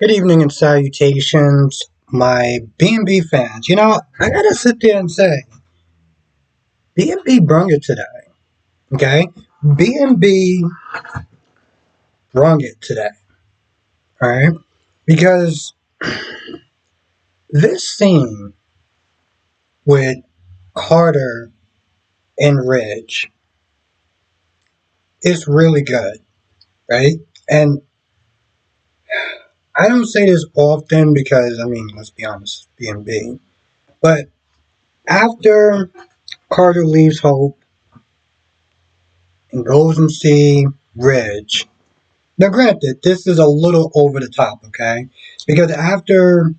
Good evening and salutations, my B&B fans. I gotta sit there and say, B&B brung it today, okay? B&B brung it today, alright? Because this scene with Carter and Ridge is really good, right? And I don't say this often because, let's be honest, B&B. But after Carter leaves Hope and goes and see Ridge. Now, granted, this is a little over the top, okay? Because after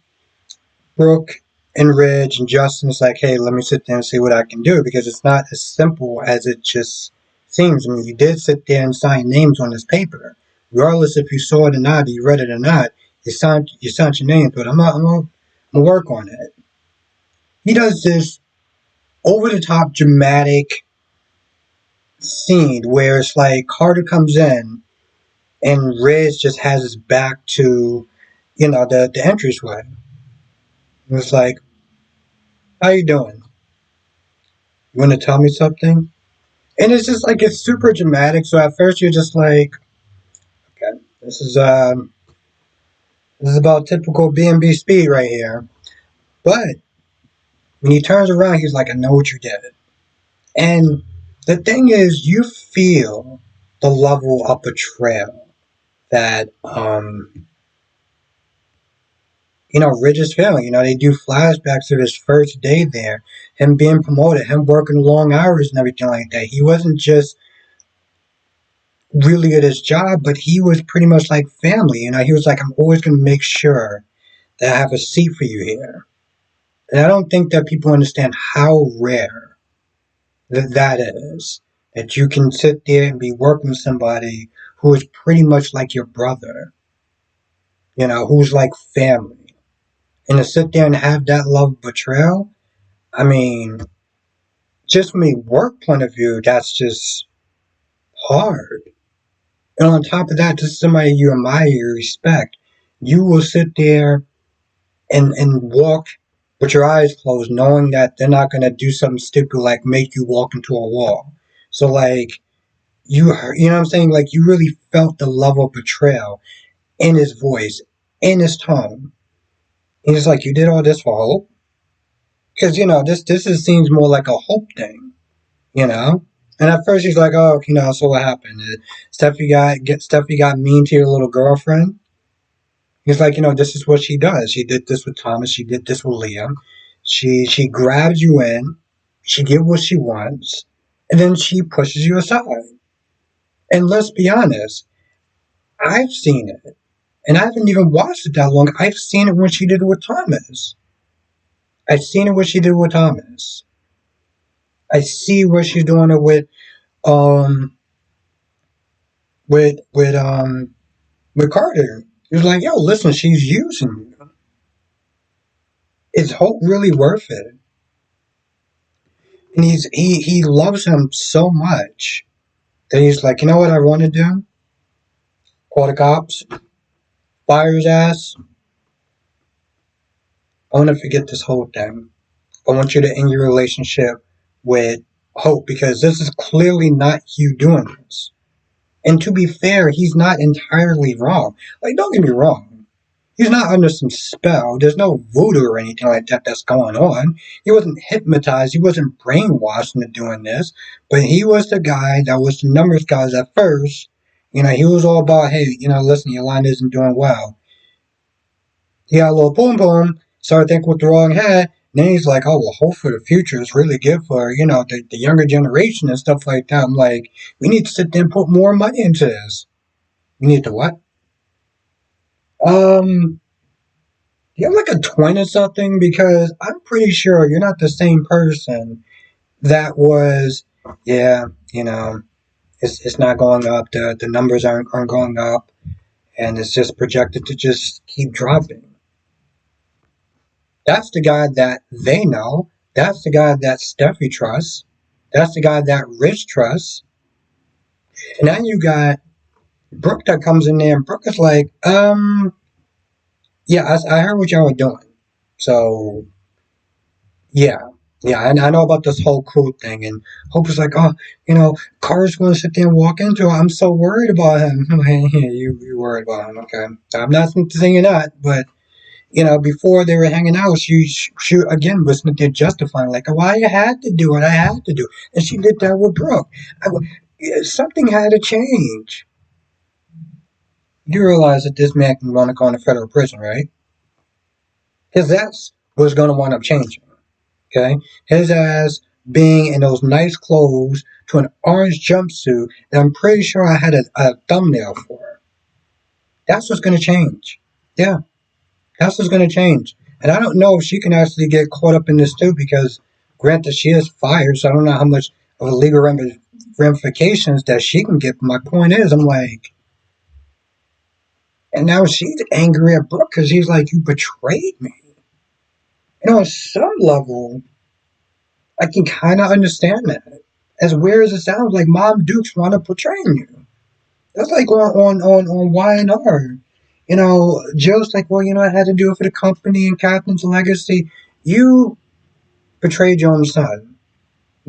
Brooke and Ridge and Justin's like, hey, let me sit there and see what I can do, because it's not as simple as it just seems. You did sit there and sign names on this paper. Regardless if you saw it or not, or you read it or not, you signed your name to it. I'm gonna work on it. He does this over the top dramatic scene where it's like Carter comes in and Riz just has his back to, the entranceway. It was like, how you doing? You want to tell me something? And it's just like, it's super dramatic. So at first you're just like, okay, this is about typical B&B speed right here. But when he turns around, he's like, I know what you did. And the thing is, you feel the level of betrayal that Ridge is feeling. They do flashbacks of his first day there, him being promoted, him working long hours and everything like that. He wasn't just really at his job, but he was pretty much like family. He was like, I'm always going to make sure that I have a seat for you here. And I don't think that people understand how rare that is. That you can sit there and be working with somebody who is pretty much like your brother, who's like family. And to sit there and have that love of betrayal, I mean, just from a work point of view, that's just hard. And on top of that, this is somebody you admire, you respect. You will sit there and walk with your eyes closed, knowing that they're not going to do something stupid like make you walk into a wall. So, like, you know what I'm saying? Like, you really felt the level of betrayal in his voice, in his tone. And it's like, you did all this for Hope? Because, seems more like a Hope thing. you know. And at first he's like, oh, so what happened? Steffi got mean to your little girlfriend. He's like, this is what she does. She did this with Thomas. She did this with Liam. She grabs you in. She gets what she wants, and then she pushes you aside. And let's be honest, I've seen it, and I haven't even watched it that long. I've seen it when she did it with Thomas. I've seen it when she did it with Thomas. I see what she's doing it um with with um with Carter. He was like, yo, listen, she's using you. Is Hope really worth it? And he loves him so much that he's like, you know what I want to do? Call the cops, fire his ass. I want to forget this whole thing. I want you to end your relationship with Hope, because this is clearly not you doing this. And to be fair, he's not entirely wrong. Like, don't get me wrong. He's not under some spell. There's no voodoo or anything like that that's going on. He wasn't hypnotized. He wasn't brainwashed into doing this. But he was the guy that was the numbers guys at first. He was all about, hey, listen, your line isn't doing well. He got a little boom boom, started thinking with the wrong head. And then he's like, oh, well, hope for the future is really good for, the younger generation and stuff like that. I'm like, we need to sit there and put more money into this. We need to what? Um, you have like a twin or something? Because I'm pretty sure you're not the same person that was, yeah, it's not going up. The numbers aren't going up. And it's just projected to just keep dropping. That's the guy that they know. That's the guy that Steffi trusts. That's the guy that Rich trusts. And then you got Brooke that comes in there, and Brooke is like, Yeah, I heard what y'all were doing. So yeah, yeah, and I know about this whole crew thing. And Hope was like, oh, Carter's going to sit there and walk into it. I'm so worried about him. You worried about him? Okay, I'm not saying you're not, but before they were hanging out, she again was there justifying, like, well, I had to do it, I had to do it. And she did that with Brooke. Something had to change. You realize that this man can want to go into federal prison, right? His ass was going to wind up changing, okay? His ass being in those nice clothes to an orange jumpsuit that I'm pretty sure I had a thumbnail for. That's what's going to change. Yeah. That's what's going to change. And I don't know if she can actually get caught up in this too, because granted, she is fired, so I don't know how much of the legal ramifications that she can get. But my point is, I'm like, and now she's angry at Brooke because he's like, you betrayed me. On some level, I can kind of understand that. As weird as it sounds, like Mom Dukes want to portray you. That's like on Y&R. Joe's like, well, I had to do it for the company and Catherine's legacy. You betrayed your own son.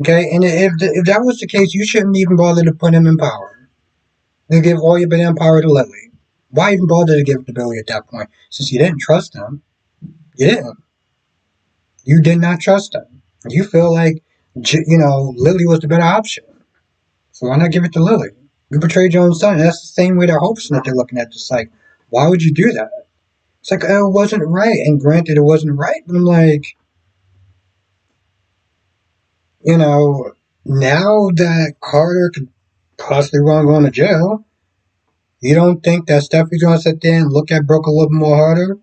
Okay, and if that was the case, you shouldn't even bother to put him in power. You give all your banana power to Lily. Why even bother to give it to Billy at that point? Since you didn't trust him, you didn't. You did not trust him. You feel like Lily was the better option. So why not give it to Lily? You betrayed your own son. And that's the same way they're hoping that they're looking at this. Like, why would you do that? It's like, oh, it wasn't right. And granted, it wasn't right. But I'm like, you know, now that Carter could possibly wrong going to jail, you don't think that Stephanie's going to sit there and look at Brooke a little more harder?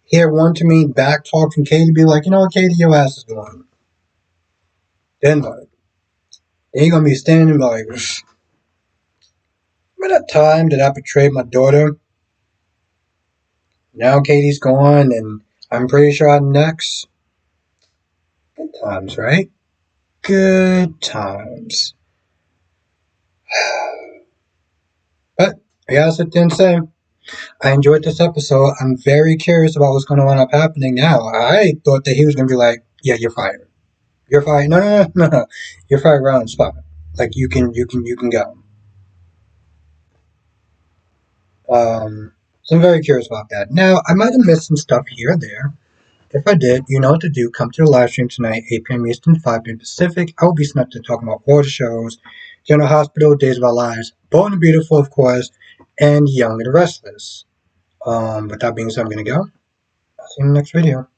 Hear one to me back talk from Katie, be like, you know what, Katie, your ass is going. Then what? Then you're going to be standing like, remember that time that I betrayed my daughter? Now Katie's gone, and I'm pretty sure I'm next. Good times, right? Good times. But I gotta sit there and say, I enjoyed this episode. I'm very curious about what's going to wind up happening now. I thought that he was going to be like, yeah, you're fired. You're fired. No, no, no, no, no. You're fired right on the spot. Like you can go. So I'm very curious about that. Now, I might have missed some stuff here or there. If I did, you know what to do. Come to the live stream tonight, 8 p.m. Eastern, 5 p.m. Pacific. I will be snuck in talking about all the shows, General Hospital, Days of Our Lives, Bold and Beautiful, of course, and Young and the Restless. With that being said, I'm going to go. I'll see you in the next video.